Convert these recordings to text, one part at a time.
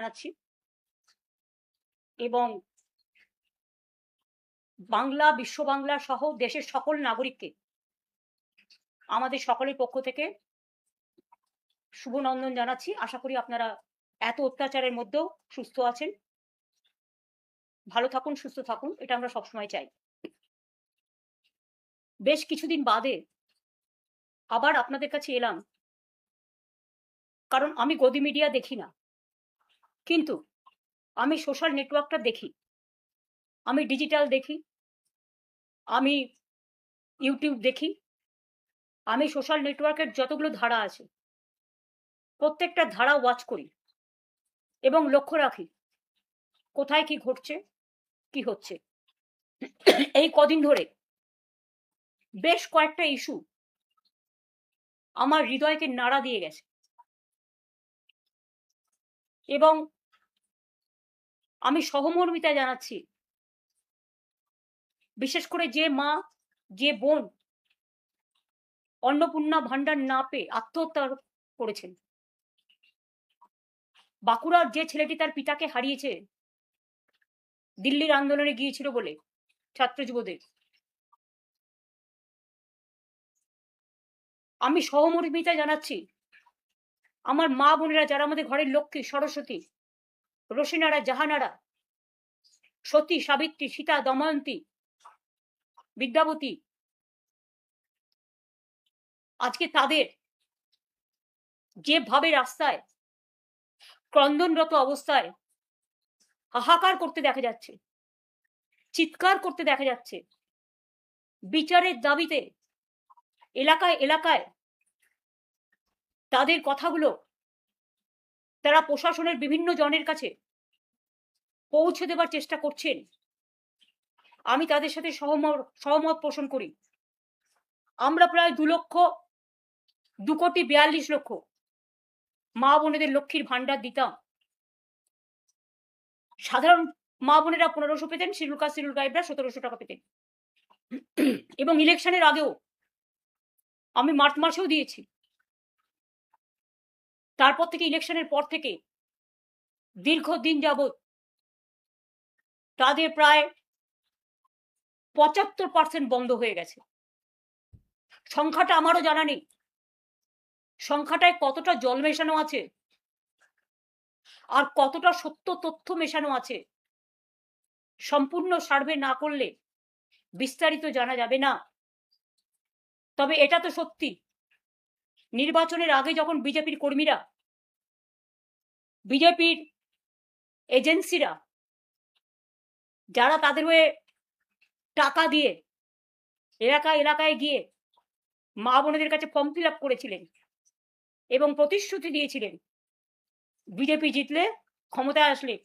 জানাচ্ছি এবং বাংলা, বিশ্ব বাংলা সহ দেশের সকল নাগরিককে আমাদের সকলের পক্ষ থেকে শুভ নন্দন জানাচ্ছি। আশা করি আপনারা এত অত্যাচারের মধ্যেও সুস্থ আছেন। ভালো থাকুন, সুস্থ থাকুন, এটা আমরা সবসময় চাই। বেশ কিছুদিন বাদে আবার আপনাদের কাছে এলাম, কারণ আমি গদি মিডিয়া দেখি না, কিন্তু আমি সোশ্যাল নেটওয়ার্কটা দেখি, আমি ডিজিটাল দেখি, আমি ইউটিউব দেখি, আমি সোশ্যাল নেটওয়ার্কের যতগুলো ধারা আছে প্রত্যেকটা ধারা ওয়াচ করি এবং লক্ষ্য রাখি কোথায় কি ঘটছে, কি হচ্ছে। এই কদিন ধরে বেশ কয়েকটা ইস্যু আমার হৃদয়কে নাড়া দিয়ে গেছে এবং আমি সহমর্মিতা জানাচ্ছি, বিশেষ করে যে মা, যে বোন অন্নপূর্ণা ভান্ডার না পেয়ে আত্মহত্যা করেছেন, বাঁকুড়ার যে ছেলেটি তার পিতাকে হারিয়েছে দিল্লির আন্দোলনে গিয়েছিল বলে, ছাত্র যুবদের, আমি সহমর্মিতা জানাচ্ছি আমার মা বোনেরা যারা আমাদের ঘরের লক্ষ্মী, সরস্বতী, রোশিনারা, জাহানারা, সতী, সাবিত্রী, সীতা, দময়ন্তী, বিদ্যাবতী, আজকে তাদের যেভাবে রাস্তায় ক্রন্দনরত অবস্থায় হাহাকার করতে দেখা যাচ্ছে, চিৎকার করতে দেখা যাচ্ছে, বিচারের দাবিতে এলাকায় এলাকায় তাদের কথাগুলো তারা প্রশাসনের বিভিন্ন জনের কাছে পৌঁছে দেবার চেষ্টা করছেন। আমি তাদের সাথে সহমত পোষণ করি। আমরা প্রায় 2,42,00,000 মা বোনেদের লক্ষ্মীর ভান্ডার দিতাম। সাধারণ মা বোনেরা 1500 পেতেন, শিডিউল কাস্ট, শিডিউল ট্রাইবরা 1700 টাকা পেতেন। এবং ইলেকশনের আগেও আমি মার্চ মাসেও দিয়েছি। তারপর থেকে ইলেকশনের পর থেকে দীর্ঘদিন যাবৎ তাদের প্রায় 75% বন্ধ হয়ে গেছে। সংখ্যাটা আমারও জানা নেই, সংখ্যাটায় কতটা জল মেশানো আছে আর কতটা সত্য তথ্য মেশানো আছে সম্পূর্ণ সার্ভে না করলে বিস্তারিত জানা যাবে না। তবে এটা তো সত্যি, নির্বাচনের আগে যখন বিজেপির কর্মীরা, বিজেপির এজেন্সিরা, যারা তাদের হয়ে টাকা দিয়ে এলাকায় এলাকায় গিয়ে মা বোনেদের কাছে ফর্ম ফিল আপ করেছিলেন এবং প্রতিশ্রুতি দিয়েছিলেন বিজেপি জিতলে, ক্ষমতায় আসলে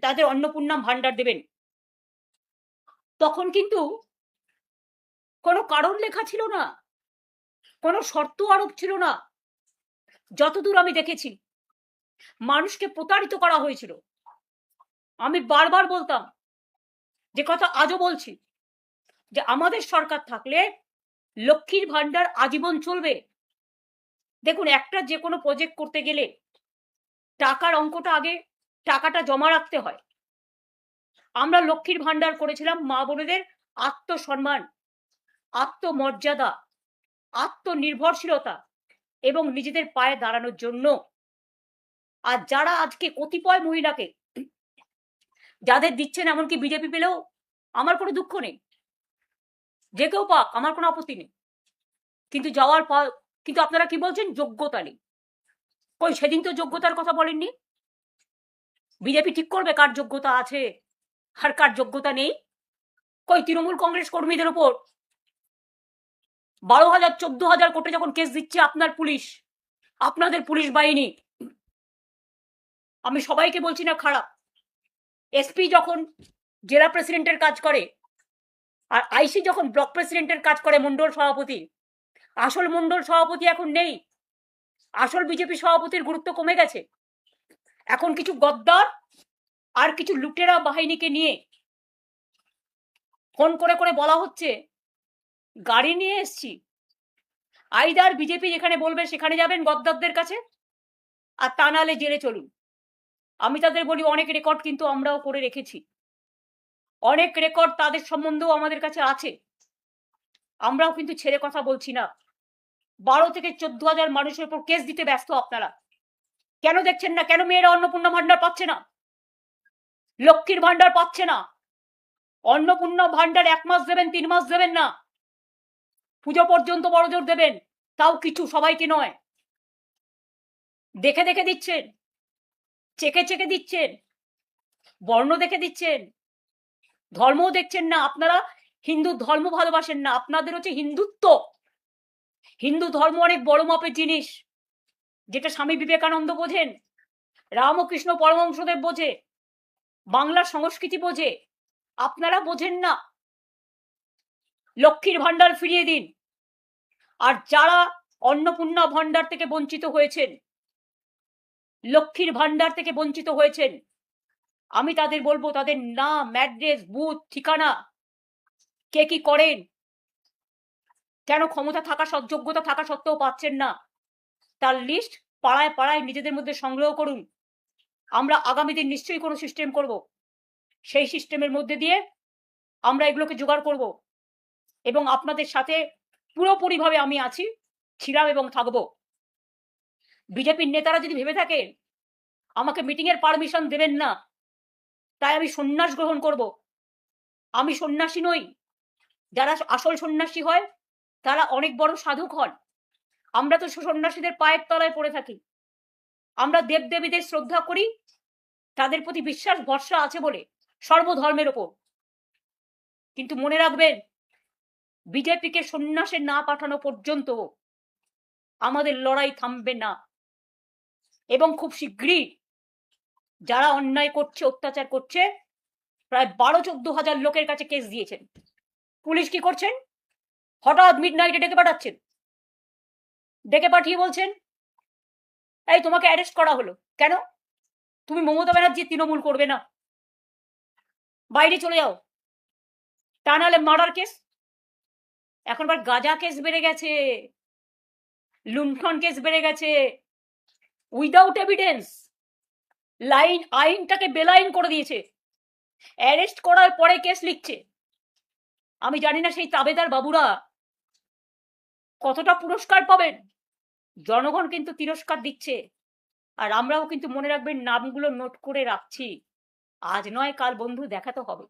তাদের অন্নপূর্ণা ভান্ডার দেবেন, তখন কিন্তু কোনো কারণ লেখা ছিল না, কোনো শর্ত আরোপ ছিল না। যতদূর আমি দেখেছি মানুষকে প্রতারিত করা হয়েছিল। আমি বারবার বলতাম, যে কথা আজও বলছি, যে আমাদের সরকার থাকলে লক্ষ্মীর ভান্ডার আজীবন চলবে। দেখুন, একটা যে কোনো প্রজেক্ট করতে গেলে টাকার অঙ্কটা আগে, টাকাটা জমা রাখতে হয়। আমরা লক্ষ্মীর ভান্ডার করেছিলাম মা বোনেদের আত্মসম্মান, আত্মমর্যাদা, আত্মনির্ভরশীলতা এবং নিজেদের পায়ে দাঁড়ানোর জন্য। আর যারা আজকে কতিপয় মহিলাকে যাদের দিচ্ছেন, এমনকি বিজেপি পেলেও আমার কোনো দুঃখ নেই, যে কেউ পাক, আমার কোনো আপত্তি নেই, কিন্তু যাওয়ার পর কিন্তু আপনারা কি বলছেন, যোগ্যতা নেই। কই, সেদিন তো যোগ্যতার কথা বলেননি। বিজেপি ঠিক করবে কার যোগ্যতা আছে আর কার যোগ্যতা নেই। কই, তৃণমূল কংগ্রেস কর্মীদের উপর 12,000 14,000 কোটি যখন কেস দিচ্ছে আপনার পুলিশ, আপনাদের পুলিশ বাহিনী, আমি সবাইকে বলছি না খারাপ, এসপি যখন জেলা প্রেসিডেন্টের কাজ করে আর আইসি যখন ব্লক প্রেসিডেন্টের কাজ করে, মন্ডল সভাপতি, আসল মন্ডল সভাপতি এখন নেই, আসল বিজেপি সভাপতির গুরুত্ব কমে গেছে। এখন কিছু গদ্দার আর কিছু লুটেরা বাহিনীকে নিয়ে ফোন করে করে বলা হচ্ছে গাড়ি নিয়ে এসছি, আইদার বিজেপি যেখানে বলবে সেখানে যাবেন গদ্দারদের কাছে, আর তা নাহলে জেলে চলুন। আমি তাদের বলি অনেক রেকর্ড কিন্তু আমরাও করে রেখেছি, অনেক রেকর্ড তাদের সম্বন্ধেও আমাদের কাছে আছে, আমরাও কিন্তু ছেড়ে কথা বলছি না। 12 থেকে 14,000 মানুষের উপর কেস দিতে ব্যস্ত আপনারা। কেন দেখছেন না? কেন মেয়েরা অন্নপূর্ণা ভান্ডার পাচ্ছে না, লক্ষ্মীর ভান্ডার পাচ্ছে না? অন্নপূর্ণা ভান্ডার 1 মাস দেবেন, 3 মাস দেবেন না, পুজো পর্যন্ত বড়জোর দেবেন, তাও কিছু, সবাইকে নয়। দেখে দেখে দিচ্ছেন, চেকে চেকে দিচ্ছেন, বর্ণ দেখে দিচ্ছেন, ধর্মও দেখছেন না। আপনারা হিন্দু ধর্ম ভালোবাসেন না, আপনাদের হচ্ছে হিন্দুত্ব। হিন্দু ধর্ম অনেক বড় মাপের জিনিস, যেটা স্বামী বিবেকানন্দ বোঝেন, রামকৃষ্ণ পরমহংসদেব বোঝে, বাংলার সংস্কৃতি বোঝে, আপনারা বোঝেন না। লক্ষ্মীর ভান্ডার ফিরিয়ে দিন। আর যারা অন্নপূর্ণা ভান্ডার থেকে বঞ্চিত হয়েছেন, লক্ষ্মীর ভান্ডার থেকে বঞ্চিত হয়েছেন, আমি তাদের বলবো তাদের নাম, অ্যাড্রেস, বুথ, ঠিকানা, কে কি করেন, কেন ক্ষমতা থাকা, যোগ্যতা থাকা সত্ত্বেও পাচ্ছেন না, তার লিস্ট পাড়ায় পাড়ায় নিজেদের মধ্যে সংগ্রহ করুন। আমরা আগামী দিন নিশ্চয়ই কোনো সিস্টেম করব, সেই সিস্টেমের মধ্যে দিয়ে আমরা এগুলোকে জোগাড় করব, এবং আপনাদের সাথে পুরোপুরিভাবে আমি আছি, ছিলাম এবং থাকব। বিজেপির নেতারা যদি ভেবে থাকে আমাকে মিটিং এর পারমিশন দেবেন না, তাই আমি সন্ন্যাস গ্রহণ করব, আমি সন্ন্যাসী নই। যারা আসল সন্ন্যাসী হয় তারা অনেক বড় সাধক হন। আমরা তো সন্ন্যাসীদের পায়ের তলায় পড়ে থাকি, আমরা দেবদেবীদের শ্রদ্ধা করি, তাদের প্রতি বিশ্বাস ভরসা আছে বলে, সর্বধর্মের ওপর। কিন্তু মনে রাখবেন, বিজেপিকে সন্ন্যাসে না পাঠানো পর্যন্ত আমাদের লড়াই থামবে না। এবং খুব শীঘ্রই যারা অন্যায় করছে, অত্যাচার করছে, প্রায় 12-14 হাজার লোকের কাছে কেস দিয়েছেন। পুলিশ কি করছেন? হঠাৎ মিডনাইটে ডেকে পাঠাচ্ছেন, ডেকে পাঠিয়ে বলছেন এই তোমাকে অ্যারেস্ট করা হলো, কেন? তুমি মমতা ব্যানার্জি তৃণমূল করবে না, বাইরে চলে যাও, তা নাহলে মার্ডার কেস। এখনবার গাঁজা কেস বেড়ে গেছে, লুণ্ঠন কেস বেড়ে গেছে, উইদাউট এভিডেন্স। আইনটাকে বেলাইন করে দিয়েছে, অ্যারেস্ট করার পরে কেস লিখছে। আমি জানি না সেই তাবেদার বাবুরা কতটা পুরস্কার পাবেন, জনগণ কিন্তু তিরস্কার দিচ্ছে। আর আমরাও কিন্তু মনে রাখবেন, নামগুলো নোট করে রাখছি, আজ নয় কাল বন্ধু দেখাতে হবে।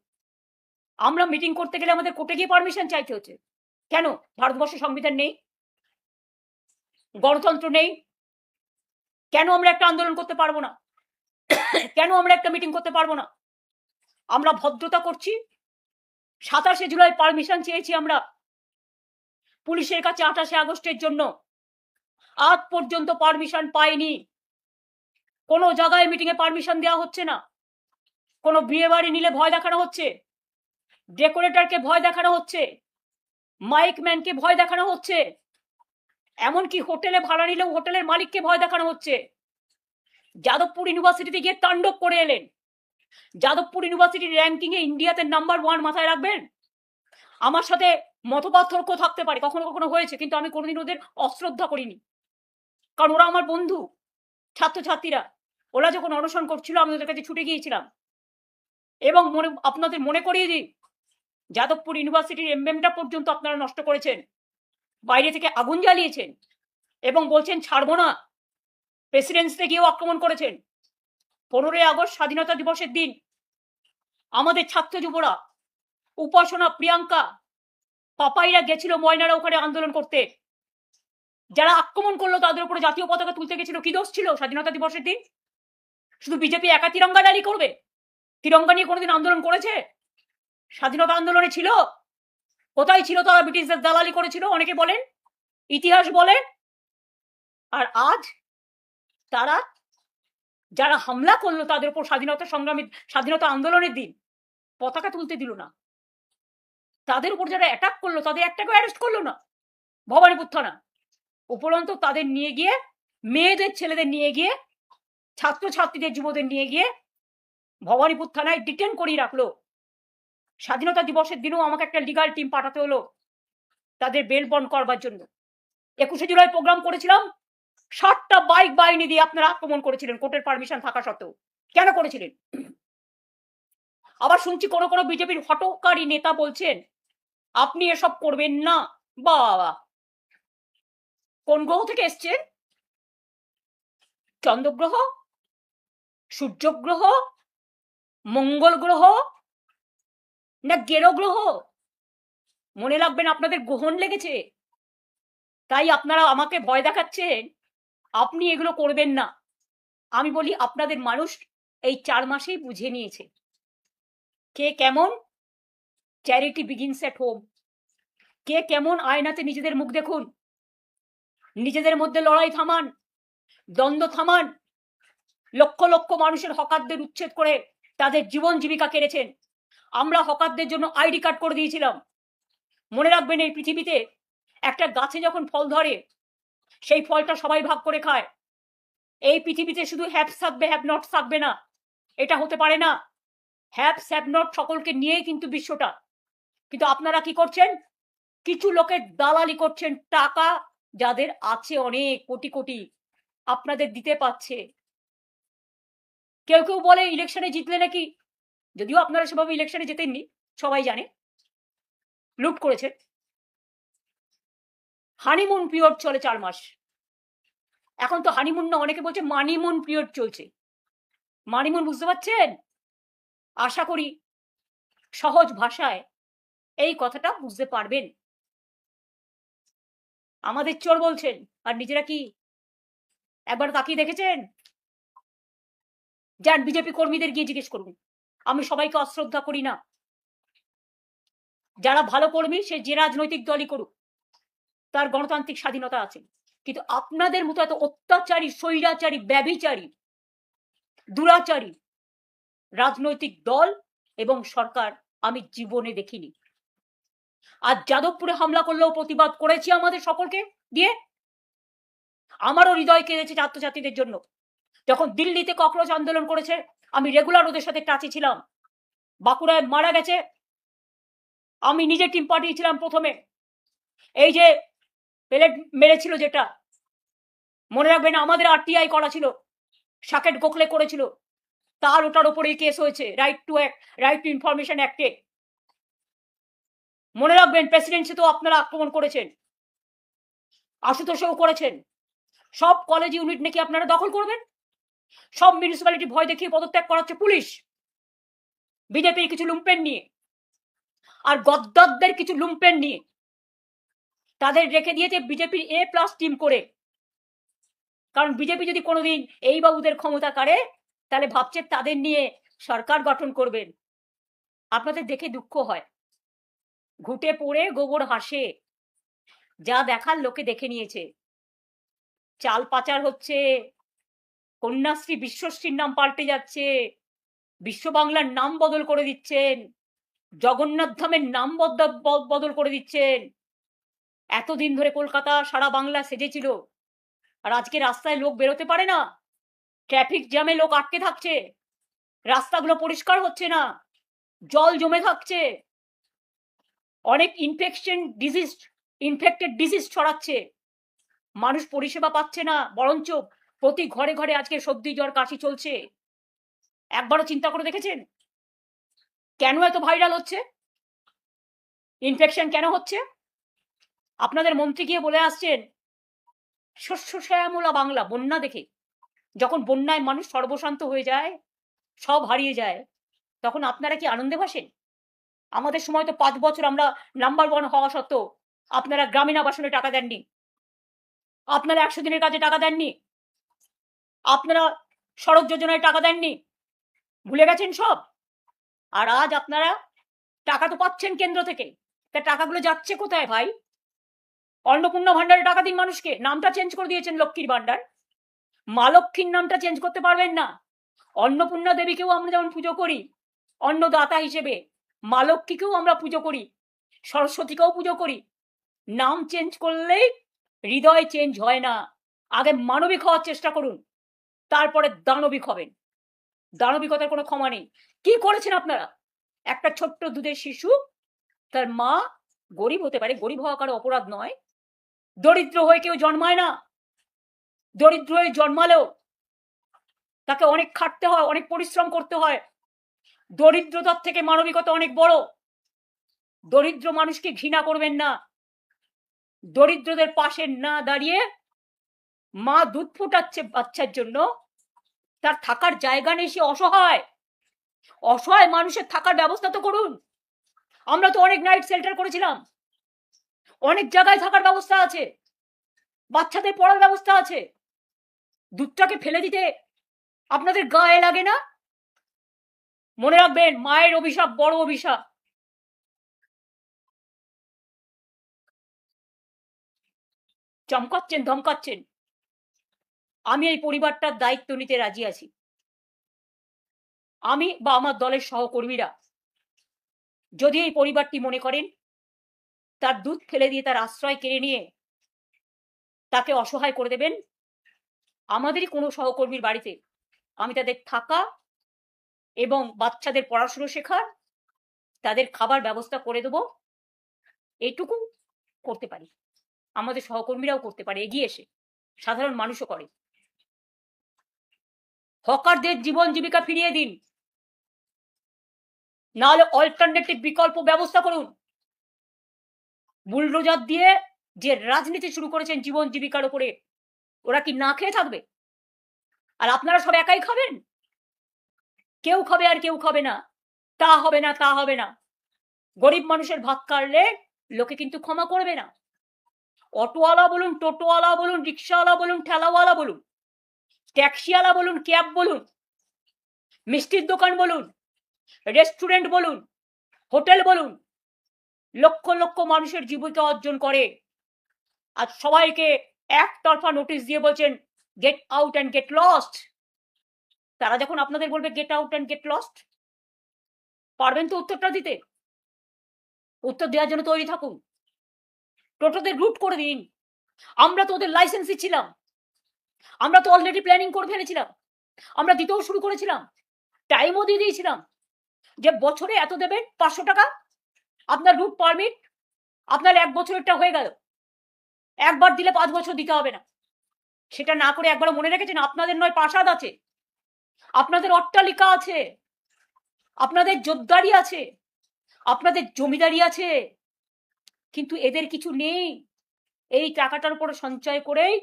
আমরা মিটিং করতে গেলে আমাদের কোর্টে গিয়ে পারমিশন চাইতে হচ্ছে, কেন? ভারতবর্ষে সংবিধান নেই, গণতন্ত্র নেই, কেন আমরা একটা আন্দোলন করতে পারবো না? কেন আমরা একটা মিটিং করতে পারবো না? আমরা ভদ্রতা করছি। 27শে জুলাই পারমিশন চেয়েছি আমরা পুলিশের কাছে 28শে আগস্টের জন্য, আজ পর্যন্ত পারমিশন পাইনি। কোনো জায়গায় মিটিং এ পারমিশন দেওয়া হচ্ছে না, কোনো বিয়ে বাড়ি নিলে ভয় দেখানো হচ্ছে, ডেকোরেটরকে ভয় দেখানো হচ্ছে, মাইক ম্যানকে ভয় দেখানো হচ্ছে, এমনকি হোটেলে ভাড়া নিলেও হোটেলের মালিককে ভয় দেখানো হচ্ছে। যাদবপুর ইউনিভার্সিটিতে গিয়ে তাণ্ডব করে এলেন। যাদবপুর ইউনিভার্সিটির র্যাঙ্কিং এ ইন্ডিয়াতে নাম্বার 1, মাথায় রাখবেন। আমার সাথে মতপার্থক্য থাকতে পারে, কখনো কখনো হয়েছে, কিন্তু আমি কোনোদিন ওদের অশ্রদ্ধা করিনি, কারণ ওরা আমার বন্ধু। ছাত্রছাত্রীরা ওরা যখন অনশন করছিল আমি ওদের কাছে ছুটে গিয়েছিলাম। এবং আপনাদের মনে করিয়ে দিই, যাদবপুর ইউনিভার্সিটির এমবেমটা পর্যন্ত আপনারা নষ্ট করেছেন, বাইরে থেকে আগুন জ্বালিয়েছেন এবং বলছেন ছাড়বো না, প্রেসিডেন্সিতে গিয়েও আক্রমণ করেছেন। 15ই আগস্ট স্বাধীনতা দিবসের দিন আমাদের ছাত্র যুবরা, উপাসনা, প্রিয়াঙ্কা, পাপাইরা গেছিল ময়নারা ওখানে আন্দোলন করতে। যারা আক্রমণ করলো তাদের উপরে জাতীয় পতাকা তুলতে গেছিল, কি দোষ ছিল স্বাধীনতা দিবসের দিন? শুধু বিজেপি একা তিরঙ্গা র্যালি করবে? তিরঙ্গা নিয়ে কোনোদিন আন্দোলন করেছে? স্বাধীনতা আন্দোলনে ছিল? কোথায় ছিল তারা? ব্রিটিশদের দালালি করেছিল, অনেকে বলেন, ইতিহাস বলে। আর আজ তারা যারা হামলা করলো তাদের উপর স্বাধীনতা সংগ্রামী, স্বাধীনতা আন্দোলনের দিন পতাকা তুলতে দিল না, তাদের উপর যারা অ্যাটাক করলো তাদের একটাকেও অ্যারেস্ট করলো না ভবানীপুর থানা। উপরন্ত তাদের নিয়ে গিয়ে, মেয়েদের ছেলেদের নিয়ে গিয়ে, ছাত্রছাত্রীদের যুবদের নিয়ে গিয়ে ভবানীপুর থানায় ডিটেন করিয়ে রাখলো। স্বাধীনতা দিবসের দিনও আমাকে একটা লিগাল টিম পাঠাতে হলো তাদের বেল বন্ড করবার জন্য। 21শে জুলাই প্রোগ্রাম করেছিলাম, 60টা বাইক বাহিনী দিয়ে আপনারা আক্রমণ করেছিলেন কোর্টের পারমিশন থাকা সত্ত্বেও। কেন করেছিলেন? আবার শুনছি কোনো কোনো বিজেপির হটকারী নেতা বলছেন আপনি এসব করবেন না। বাবা, কোন গ্রহ থেকে এসছেন? চন্দ্রগ্রহ, সূর্যগ্রহ, মঙ্গল গ্রহ না গেরো গ্রহ? মনে রাখবেন আপনাদের গ্রহণ লেগেছে, তাই আপনারা আমাকে ভয় দেখাচ্ছেন আপনি এগুলো করবেন না। আমি বলি আপনাদের মানুষ এই 4 মাসেই বুঝে নিয়েছে কে কেমন। Charity begins at home. কে কেমন আয়নাতে নিজেদের মুখ দেখুন, নিজেদের মধ্যে লড়াই থামান, দ্বন্দ্ব থামান। লক্ষ লক্ষ মানুষের হকারদের উচ্ছেদ করে তাদের জীবন জীবিকা কেড়েছেন। আমরা হকারদের জন্য আইডি কার্ড করে দিয়েছিলাম। মনে রাখবেন এই পৃথিবীতে একটা গাছে যখন ফল ধরে সেই ফলটা সবাই ভাগ করে খায়। এই পৃথিবীতে শুধু হ্যাভস থাকবে, হ্যাভ নট থাকবে না, এটা হতে পারে না। হ্যাভস হ্যাভ নট সকলকে নিয়েই কিন্তু বিশ্বটা। কিন্তু আপনারা কি করছেন? কিছু লোকের দালালি করছেন, টাকা যাদের আছে অনেক কোটি কোটি আপনাদের দিতে পাচ্ছে। কেউ কেউ বলে ইলেকশনে জিতলে নাকি, যদিও আপনারা সেভাবে ইলেকশনে জেতেননি, সবাই জানে লুট করেছেন। হানিমুন পিরিয়ড চলে 4 মাস। এখন তো হানিমুন না, অনেকে বলছে মানিমুন পিরিয়ড চলছে। মানিমুন বুঝতে পারছেন? আশা করি সহজ ভাষায় এই কথাটা বুঝতে পারবেন। আমাদের চোর বলছেন, আর নিজেরা কি একবার তাকিয়ে দেখেছেন? যান বিজেপি কর্মীদের গিয়ে জিজ্ঞেস করুন। আমি সবাইকে অশ্রদ্ধা করি না, যারা ভালো কর্মী সে যে রাজনৈতিক দলই করুক, তার গণতান্ত্রিক স্বাধীনতা আছে। কিন্তু আপনাদের মতো এত অত্যাচারী, স্বৈরাচারী, ব্যভিচারী, দুরাচারী রাজনৈতিক দল এবং সরকার আমি জীবনে দেখিনি। আজ যাদবপুরে হামলা করলেও প্রতিবাদ করেছি আমাদের সকলকে দিয়ে। আমারও হৃদয় কেঁদেছে ছাত্রছাত্রীদের জন্য। যখন দিল্লিতে ককরোচ আন্দোলন করেছে আমি রেগুলার ওদের সাথে টাচে ছিলাম। বাঁকুড়ায় মারা গেছে, আমি নিজে টিম পাঠিয়েছিলাম প্রথমে। এই যে পেলেট মেরেছিল যেটা, মনে রাখবেন আমাদের আরটিআই করা ছিল, সাকেট গোখলে করেছিল, তার ওটার উপরেই কেস হয়েছে রাইট টু ইনফরমেশন অ্যাক্টে। মনে রাখবেন প্রেসিডেন্সি তো আপনারা আক্রমণ করেছেন, আশুতোষেও করেছেন। সব কলেজ ইউনিট নাকি আপনারা দখল করবেন, সব মিউনিসিপ্যালিটি ভয় দেখিয়ে পদত্যাগ করাচ্ছে পুলিশ বিজেপির কিছু লুম্পেন নিয়ে, আর গদ্দারদের কিছু লুম্পেন নিয়ে তাদের রেখে দিয়েছে বিজেপির A+ টিম করে। কারণ বিজেপি যদি কোনোদিন এই বাবুদের ক্ষমতা কাড়ে তাহলে ভাবছে তাদের নিয়ে সরকার গঠন করবেন। আপনাদের দেখে দুঃখ হয়, ঘুটে পড়ে গোবর হাসে। যা দেখার লোকে দেখে নিয়েছে। চাল পাচার হচ্ছে, কন্যাশ্রী বিশ্বশ্রীর নাম পাল্টে যাচ্ছে, বিশ্ব বাংলার নাম বদল করে দিচ্ছেন, জগন্নাথ ধামের নাম বদল করে দিচ্ছেন। এতদিন ধরে কলকাতা সারা বাংলা সেজেছিল, আর আজকে রাস্তায় লোক বেরোতে পারে না, ট্রাফিক জ্যামে লোক আটকে থাকছে, রাস্তাগুলো পরিষ্কার হচ্ছে না, জল জমে থাকছে, অনেক ইনফেক্টেড ডিজিজ ছড়াচ্ছে, মানুষ পরিষেবা পাচ্ছে না, বরঞ্চ প্রতি ঘরে ঘরে আজকে সর্দি জ্বর কাশি চলছে। একবারও চিন্তা করে দেখেছেন কেন এত ভাইরাল হচ্ছে, ইনফেকশন কেন হচ্ছে? আপনাদের মন্ত্রী গিয়ে বলে আসছেন শস্য শ্যামলা বাংলা। বন্যা দেখে, যখন বন্যায় মানুষ সর্বশান্ত হয়ে যায়, সব হারিয়ে যায়, তখন আপনারা কি আনন্দে ভাসেন? আমাদের সময় তো 5 বছর আমরা নাম্বার 1 হওয়া সত্ত্বেও আপনারা গ্রামীণ আবাসনে টাকা দেননি, আপনারা 100 দিনের কাজে টাকা দেননি, আপনারা সড়ক যোজনায় টাকা দেননি, ভুলে গেছেন সব। আর আজ আপনারা টাকা তো পাচ্ছেন কেন্দ্র থেকে, তা টাকাগুলো যাচ্ছে কোথায় ভাই? অন্নপূর্ণা ভান্ডারে টাকা দিন মানুষকে, নামটা চেঞ্জ করে দিয়েছেন লক্ষ্মীর ভান্ডার, মা লক্ষ্মীর নামটা চেঞ্জ করতে পারবেন না। অন্নপূর্ণা দেবীকেও আমরা যেমন পুজো করি অন্নদাতা হিসেবে, মা লক্ষ্মীকেও আমরা পুজো করি, সরস্বতীকেও পুজো করি। নাম চেঞ্জ করলেই হৃদয় চেঞ্জ হয় না। আগে মানবিক হওয়ার চেষ্টা করুন, তারপরে দানবিক হবেন। দানবিকতার কোনো ক্ষমা নেই। কি করেছেন আপনারা? একটা ছোট্ট দুধের শিশু, তার মা গরিব হতে পারে, গরিব হওয়া কারো অপরাধ নয়, দরিদ্র হয়ে কেউ জন্মায় না, দরিদ্র হয়ে জন্মালেও তাকে অনেক খাটতে হয়, অনেক পরিশ্রম করতে হয়। দরিদ্রতার থেকে মানবিকতা অনেক বড়। দরিদ্র মানুষকে ঘৃণা করবেন না। দরিদ্রদের পাশে না দাঁড়িয়ে মা দুধ ফোটাচ্ছে বাচ্চার জন্য, তার থাকার জায়গা নেই, সে অসহায়। অসহায় মানুষের থাকার ব্যবস্থা তো করুন। আমরা তো অনেক নাইট শেল্টার করেছিলাম, অনেক জায়গায় থাকার ব্যবস্থা আছে, বাচ্চাদের পড়ার ব্যবস্থা আছে। দুধটাকে ফেলে দিতে আপনাদের গায়ে লাগে না? মনে রাখবেন, মায়ের অভিশাপ বড় অভিশাপ। চমকাচ্ছেন, ধমকাচ্ছেন। আমি এই পরিবারটার দায়িত্ব নিতে রাজি আছি। আমি বা আমার দলের সহকর্মীরা যদি এই পরিবারটি মনে করেন তার দুধ ফেলে দিয়ে তার আশ্রয় কেড়ে নিয়ে তাকে অসহায় করে দেবেন, আমাদেরই কোনো সহকর্মীর বাড়িতে আমি তাদের থাকা এবং বাচ্চাদের পড়াশুনো শেখার, তাদের খাবার ব্যবস্থা করে দেবো, এইটুকু করতে পারি। আমাদের সহকর্মীরাও করতে পারে এগিয়ে এসে, সাধারণ মানুষও করে। হকারদের জীবন জীবিকা ফিরিয়ে দিন, নাহলে অল্টারনেটিভ বিকল্প ব্যবস্থা করুন। বুলডোজার দিয়ে যে রাজনীতি শুরু করেছেন জীবন জীবিকার উপরে, ওরা কি না খেয়ে থাকবে? আর আপনারা সব একাই খাবেন? কেউ খাবে আর কেউ খাবে না, তা হবে না, তা হবে না। গরিব মানুষের ভাত কাটলে লোকে কিন্তু ক্ষমা করবে না। অটোওয়ালা বলুন, টোটোওয়ালা বলুন, রিক্সাওয়ালা বলুন, ঠেলাওয়ালা বলুন, ট্যাক্সিওয়ালা বলুন, ক্যাব বলুন, মিষ্টির দোকান বলুন, রেস্টুরেন্ট বলুন, হোটেল বলুন, লক্ষ লক্ষ মানুষের জীবিকা অর্জন করে। আর সবাইকে একতরফা নোটিশ দিয়ে বলছেন get out and get lost. তারা যখন আপনাদের বলবে get out and get lost, পারবেন তো উত্তরটা দিতে? উত্তর দেওয়ার জন্য তৈরি থাকুন। টোটোদের রুট করে দিন। আমরা তো ওদের লাইসেন্স দিচ্ছিলাম, আমরা তো অলরেডি প্ল্যানিং করে ফেলেছিলাম, আমরা দিতেও শুরু করেছিলাম, টাইমও দিয়ে দিয়েছিলাম যে বছরে এত দেবেন, 500 টাকা আপনার রুট পারমিট, আপনার 1 বছরেরটা হয়ে গেল। একবার দিলে 5 বছর দিতে হবে না। সেটা না করে একবার মনে রেখেছেন আপনাদের নয় প্রাসাদ আছে, আপনাদের অট্টালিকা আছে, আপনাদের জোরদারি আছে, আপনাদের জমিদারি আছে, কিন্তু এদের কিছু নেই। এই টাকাটার উপরে সঞ্চয় করেই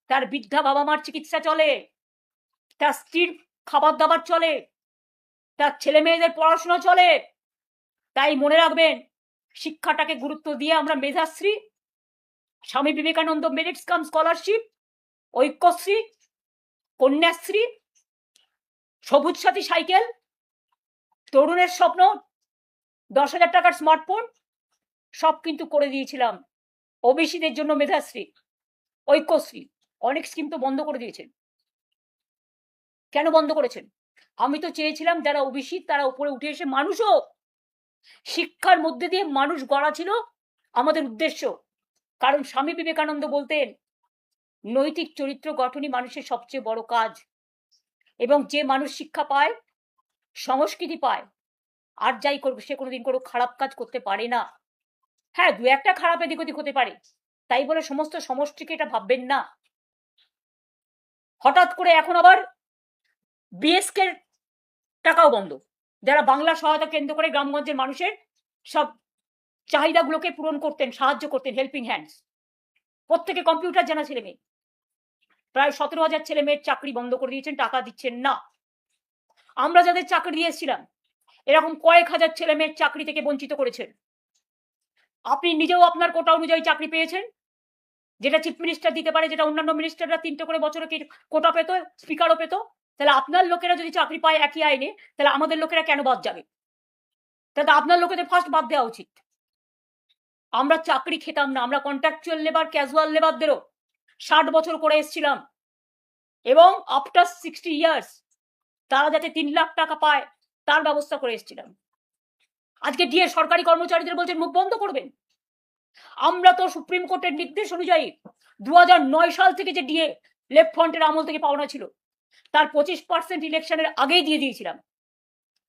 তার বৃদ্ধা বাবা মার চিকিৎসা চলে, তার স্ত্রীর খাবার দাবার চলে, তার ছেলে মেয়েদের পড়াশোনা চলে। তাই মনে রাখবেন, শিক্ষাটাকে গুরুত্ব দিয়ে আমরা মেধাশ্রী, স্বামী বিবেকানন্দ মেরিটস কাম স্কলারশিপ, ঐক্যশ্রী, কন্যাশ্রী, সবুজ সাথী সাইকেল, তরুণের স্বপ্ন, 10,000 টাকার স্মার্টফোন সব কিন্তু করে দিয়েছিলাম। ওবিসিদের জন্য মেধাশ্রী, ঐক্যশ্রী, অনেক স্কিম তো বন্ধ করে দিয়েছেন। কেন বন্ধ করেছেন? আমি তো চেয়েছিলাম যারা ওবিসি তারা উপরে উঠে এসে মানুষ হোক। শিক্ষার মধ্যে দিয়ে মানুষ গড়া ছিল আমাদের উদ্দেশ্য। কারণ স্বামী বিবেকানন্দ বলতেন নৈতিক চরিত্র গঠনই মানুষের সবচেয়ে বড় কাজ, এবং যে মানুষ শিক্ষা পায়, সংস্কৃতি পায়, আর যাই করবে সে কোনোদিন কোনো খারাপ কাজ করতে পারে না। হ্যাঁ, 2-1টা খারাপ এদিক ওদিক হতে পারে, তাই বলে সমস্ত সমষ্টিকে এটা ভাববেন না। হঠাৎ করে এখন আবার বিএসকে টাকাও বন্ধ, যারা বাংলা সহায়তা কেন্দ্র করে গ্রামগঞ্জের মানুষের সব চাহিদাগুলোকে পূরণ করতেন, সাহায্য করতেন, হেল্পিং হ্যান্ডস। প্রত্যেকে কম্পিউটার জানা ছেলে মেয়ে, প্রায় 17,000 ছেলে মেয়ের চাকরি বন্ধ করে দিয়েছেন, টাকা দিচ্ছেন না। আমরা যাদের চাকরি দিয়েছিলাম এরকম কয়েক হাজার ছেলে মেয়ের চাকরি থেকে বঞ্চিত করেছেন। আপনি নিজেও আপনার কোটা অনুযায়ী চাকরি পেয়েছেন, যেটা চিফ মিনিস্টার দিতে পারে, যেটা অন্যান্য মিনিস্টাররা 3টে করে বছরে কোটা পেত, স্পিকারও পেত। তাহলে আপনার লোকেরা যদি চাকরি পায় একই আইনে, তাহলে আমাদের লোকেরা কেন বাদ যাবে? তাহলে আপনার লোকেদের ফার্স্ট বাদ দেওয়া উচিত। আমরা চাকরি খেতাম না, আমরা কন্ট্রাকচুয়াল লেবার, ক্যাজুয়াল লেবারদেরও 60 বছর করে এসেছিলাম, এবং আফটার 60 ইয়ার্স তারা যাতে 3 লাখ টাকা পায় তার ব্যবস্থা করে এসেছিলাম। আজকে ডিএ সরকারি কর্মচারীদের বলছেন মুখ বন্ধ করবেন। আমরা তো সুপ্রিম কোর্টের নির্দেশ অনুযায়ী 2009 সাল থেকে যে ডিএ লেফট ফ্রন্টের আমল থেকে পাওনা ছিল তার 25% ইলেকশনের আগেই দিয়ে দিয়েছিলাম,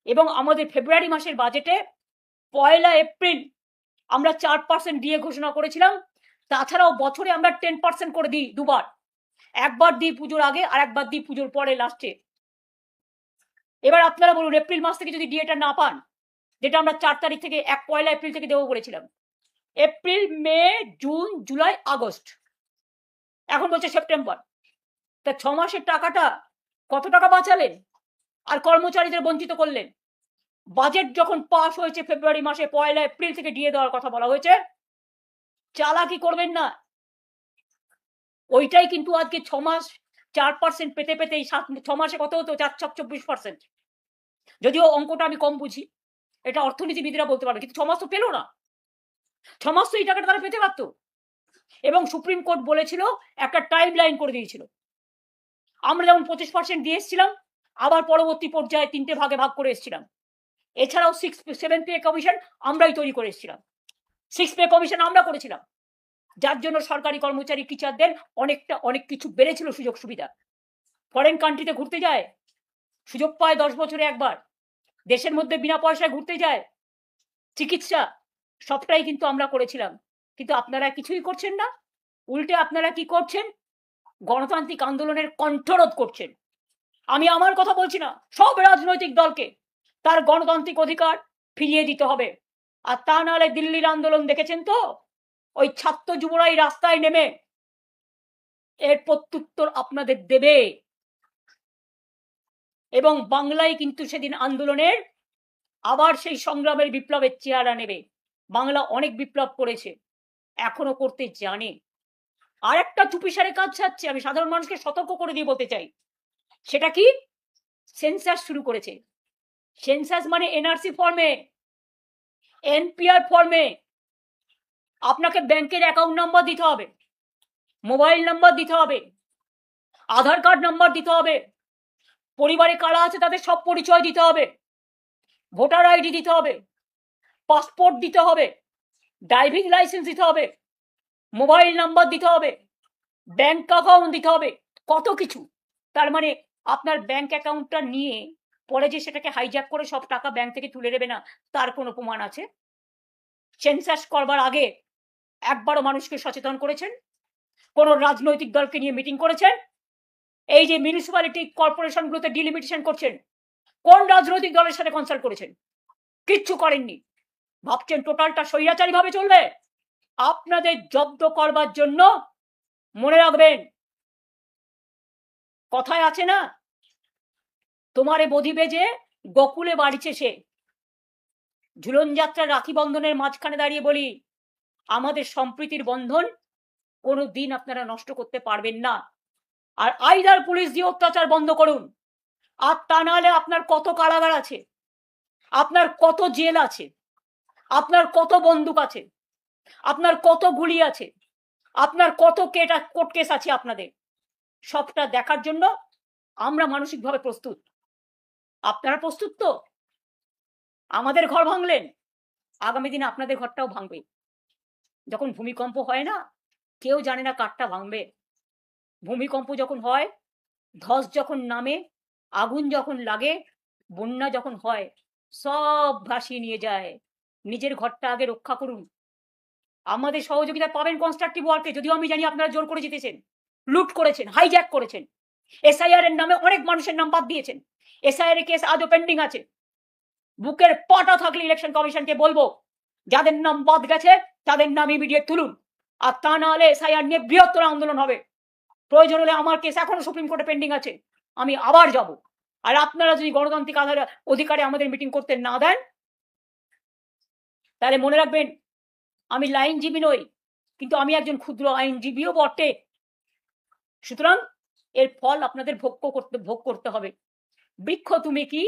এবং আমাদের ফেব্রুয়ারি মাসের বাজেটে 1 এপ্রিল আমরা 4% ডিএ ঘোষণা করেছিলাম। তাছাড়াও বছরে আমরা 10% করে দিই দুবার, একবার দিই পুজোর আগে আর একবার দিই পুজোর পরে লাস্টে। এবার আপনারা বলুন, এপ্রিল মাস থেকে যদি ডিএটা না পান, যেটা আমরা 4 তারিখ থেকে 1 এপ্রিল থেকে দেবো বলেছিলাম, এপ্রিল, মে, জুন, জুলাই, আগস্ট, এখন বলছে সেপ্টেম্বর, তা 6 মাসের টাকাটা কত টাকা বাঁচালেন আর কর্মচারীদের বঞ্চিত করলেন? বাজেট যখন পাস হয়েছে ফেব্রুয়ারি মাসে, 1 এপ্রিল থেকে ডিএ দেওয়ার কথা বলা হয়েছে, চালাকি করবেন না। ওইটাই কিন্তু আজকে 6 মাস 4% পেতে পেতেই 6 মাসে কত হতো? 24%। যদিও অঙ্কটা আমি কম বুঝি, এটা অর্থনীতিবিদরা বলতে পারবে, কিন্তু 6 মাস তো পেলো না। 6 মাস তো এই টাকাটা তারা পেতে পারতো। এবং সুপ্রিম কোর্ট বলেছিল, একটা টাইম লাইন করে দিয়েছিল। আমরা যেমন 25% দিয়ে এসেছিলাম, আবার পরবর্তী পর্যায়ে 3টে ভাগে ভাগ করে এসেছিলাম। এছাড়াও 7 পে কমিশন আমরাই তৈরি করে এসেছিলাম, 6 পে কমিশন আমরা করেছিলাম, যার জন্য সরকারি কর্মচারী টিচারদের অনেক কিছু বেড়েছিল, সুযোগ সুবিধা। ফরেন কান্ট্রিতে ঘুরতে যায়, সুযোগ পায় 10 বছরে একবার, দেশের মধ্যে বিনা পয়সায় ঘুরতে যায়, চিকিৎসা, সবটাই কিন্তু আমরা করেছিলাম। কিন্তু আপনারা কিছুই করছেন না, উল্টে আপনারা কি করছেন? গণতান্ত্রিক আন্দোলনের কণ্ঠরোধ করছেন। আমি আমার কথা বলছি না, সব রাজনৈতিক দলকে তার গণতান্ত্রিক অধিকার ফিরিয়ে দিতে হবে। আর তা নাহলে দিল্লির আন্দোলন দেখেছেন তো, ওই ছাত্র যুবরাই রাস্তায় নেমে এর প্রত্যুত্তর আপনাদের দেবে। এবং বাংলায় কিন্তু সেদিন আন্দোলনের আবার সেই সংগ্রামের বিপ্লবের চেহারা নেবে। বাংলা অনেক বিপ্লব করেছে, এখনো করতে জানে। আর একটা চুপিসারে কাজ ছাড়ছে, আমি সাধারণ মানুষকে সতর্ক করে দিয়ে বলতে চাই, সেটা কি? সেন্সাস শুরু করেছে। সেন্সাস মানে এনআরসি ফর্মে, এনপিআর ফর্মে আপনাকে ব্যাংকের অ্যাকাউন্ট নাম্বার দিতে হবে, মোবাইল নাম্বার দিতে হবে, আধার কার্ড নাম্বার দিতে হবে, পরিবারে কারা আছে তাদের সব পরিচয় দিতে হবে, ভোটার আইডি দিতে হবে, পাসপোর্ট দিতে হবে, ড্রাইভিং লাইসেন্স দিতে হবে, মোবাইল নাম্বার দিতে হবে, ব্যাংক অ্যাকাউন্ট দিতে হবে, কত কিছু। তার মানে আপনার ব্যাংক অ্যাকাউন্টটা নিয়ে পরে যে সেটাকে হাইজ্যাক করে সব টাকা ব্যাংক থেকে তুলে নেবে না, তার কোনো প্রমাণ আছে? সেন্সাস করবার আগে একবারও মানুষকে সচেতন করেছেন? কোন রাজনৈতিক দলকে নিয়ে মিটিং করেছেন? এই যে মিউনিসিপ্যালিটি কর্পোরেশনগুলোতে ডিলিমিটেশন করছেন, কোন রাজনৈতিক দলের সাথে কনসাল্ট করেছেন? কিচ্ছু করেননি। ভাবছেন টোটালটা স্বৈরাচারী ভাবে চলবে? আপনাদের জব্দ করবার জন্য মনে রাখবেন, কথায় আছে না, তোমারে বধিবে যে গোকুলে বাড়িছে সে। ঝুলন যাত্রা রাখি বন্ধনের মাঝখানে দাঁড়িয়ে বলি, আমাদের সম্প্রীতির বন্ধন কোনো দিন আপনারা নষ্ট করতে পারবেন না। আর আইদার পুলিশ দিয়ে অত্যাচার বন্ধ করুন, আর তা নাহলে আপনার কত কারাগার আছে, আপনার কত জেল আছে, আপনার কত বন্দুক আছে, আপনার কত গুলি আছে, আপনার কত কোর্ট কেস আছে, আপনাদের সবটা দেখার জন্য আমরা মানসিকভাবে প্রস্তুত। আপনারা প্রস্তুত তো? আমাদের ঘর ভাঙলেন, আগামী দিনে আপনাদের ঘরটাও ভাঙবে। যখন ভূমিকম্প হয় না, কেউ জানে না কারটা ভাঙবে। ভূমিকম্প যখন হয়, ধস যখন নামে, আগুন যখন লাগে, বন্যা যখন হয়, সব ভাসিয়ে নিয়ে যায়। নিজের ঘরটা আগে রক্ষা করুন। আমাদের সহযোগিতা পাবেন কনস্ট্রাকটিভ ওয়ার্কে, যদিও আমি জানি আপনারা জোর করে জিতেছেন, লুট করেছেন, হাইজ্যাক করেছেন, এসআইআর এর নামে অনেক মানুষের নাম বাদ দিয়েছেন, এসআইআর এর কেস আজও পেন্ডিং আছে। বুকের পাটা থাকলে ইলেকশন কমিশনকে বলবো, যাদের নাম বাদ গেছে তাদের নাম ইমিডিয়েট তুলুন, আর তা না হলে এসআইআর নিয়ে বৃহত্তর আন্দোলন হবে। প্রয়োজন হলে আমার কেস এখনো সুপ্রিম কোর্টে পেন্ডিং আছে, আমি আবার যাব। আর আপনারা যদি গণতান্ত্রিক অধিকারে আমাদের মিটিং করতে না দেন, তাহলে মনে রাখবেন, আমি লাইনজীবী নই, কিন্তু আমি একজন ক্ষুদ্র আইনজীবীও বটে। সুতরাং এর ফল আপনাদের ভোগ করতে হবে। বৃক্ষ তুমি কি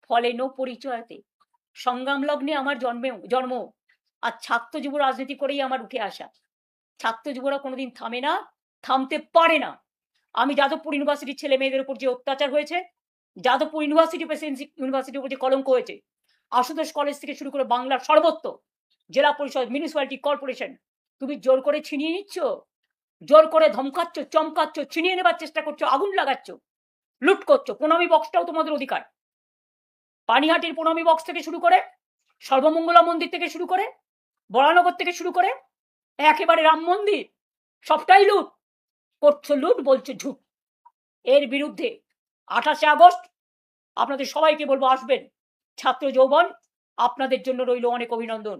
ফলে নো পরিচয়তে, সংগ্রাম লগ্নে আমার জন্ম, আর ছাত্র যুব রাজনীতি করেই আমার উঠে আসা। ছাত্র যুবরা কোনোদিন থামে না, থামতে পারে না। আমি যাদবপুর ইউনিভার্সিটির ছেলে মেয়েদের উপর যে অত্যাচার হয়েছে, যাদবপুর ইউনিভার্সিটি প্রেসিডেন্সি ইউনিভার্সিটির উপর যে কলঙ্ক হয়েছে, আশুতোষ কলেজ থেকে শুরু করে বাংলার সর্বত্র জেলা পরিষদ, মিউনিসিপ্যালিটি কর্পোরেশন, তুমি জোর করে ছিনিয়ে নিচ্ছ, জোর করে ধমকাচ্ছ, চমকাচ্ছ, ছিনিয়ে নেবার চেষ্টা করছো, আগুন লাগাচ্ছ, লুট করছো। প্রণামী বক্সটাও তোমাদের অধিকার। পানিহাটির প্রণামী বক্স থেকে শুরু করে, সর্বমঙ্গলা মন্দির থেকে শুরু করে, বরানগর থেকে শুরু করে একেবারে রাম মন্দির, সবটাই লুট করছো, লুট বলছো ঝুট। এর বিরুদ্ধে 28 আগস্ট আপনাদের সবাইকে বলবো আসবেন। ছাত্র যৌবন আপনাদের জন্য রইল অনেক অভিনন্দন।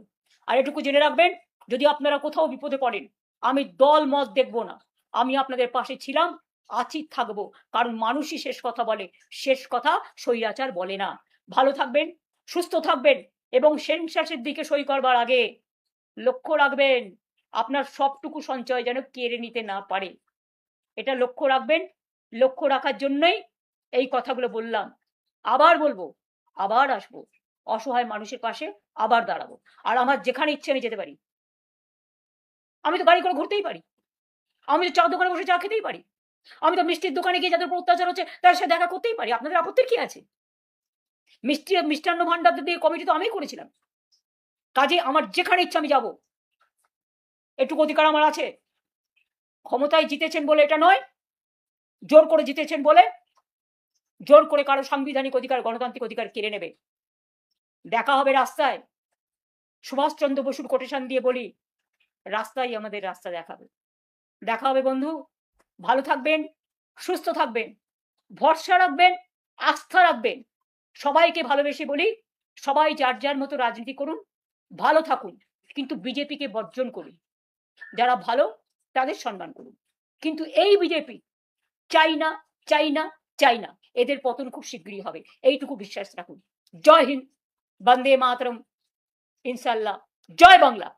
আর এটুকু জেনে রাখবেন, যদি আপনারা কোথাও বিপদে পড়েন, আমি দল মত দেখব না, আমি আপনাদের পাশে ছিলাম, আছি, থাকবো। কারণ মানুষই শেষ কথা বলে, শেষ কথা স্বৈরাচার বলে না। ভালো থাকবেন, সুস্থ থাকবেন, এবং সেন্সাসের দিকে সই করবার আগে লক্ষ্য রাখবেন আপনার সবটুকু সঞ্চয় যেন কেড়ে নিতে না পারে। এটা লক্ষ্য রাখবেন। লক্ষ্য রাখার জন্যই এই কথাগুলো বললাম। আবার বলবো, আবার আসবো, অসহায় মানুষের পাশে আবার দাঁড়াবো। আর আমার যেখানে ইচ্ছে আমি যেতে পারি। আমি তো গাড়ি করে ঘুরতেই পারি, আমি তো চা দোকানে বসে চা খেতেই পারি, আমি তো মিষ্টির দোকানে গিয়ে যাদের উপর অত্যাচার হচ্ছে তার সাথে দেখা করতেই পারি। আপনাদের আপত্তির কি আছে? মিষ্টান্ন ভান্ডার দিয়ে কমিটি তো আমিই করেছিলাম। কাজে আমার যেখানে ইচ্ছা আমি যাব, এটুকু অধিকার আমার আছে। ক্ষমতায় জিতেছেন বলে এটা নয়, জোর করে জিতেছেন বলে জোর করে কারো সাংবিধানিক অধিকার, গণতান্ত্রিক অধিকার কেড়ে নেবে। দেখা হবে রাস্তায়। সুভাষচন্দ্র বসুর কোটেশন দিয়ে বলি, রাস্তাই আমাদের রাস্তা দেখাবে। দেখা হবে বন্ধু। ভালো থাকবেন, সুস্থ থাকবেন, ভরসা রাখবেন, আস্থা রাখবেন। সবাইকে ভালোবেসে বলি, সবাই যার যার মতো রাজনীতি করুন, ভালো থাকুন, কিন্তু বিজেপিকে বর্জন করুন। যারা ভালো তাদের সম্মান করুন, কিন্তু এই বিজেপি চাই না, চাই না, চাই না। এদের পতন খুব শীঘ্রই হবে, এইটুকু বিশ্বাস রাখুন। জয় হিন্দ, বন্দে মাতরম, ইনশাল্লাহ, জয় বাংলা।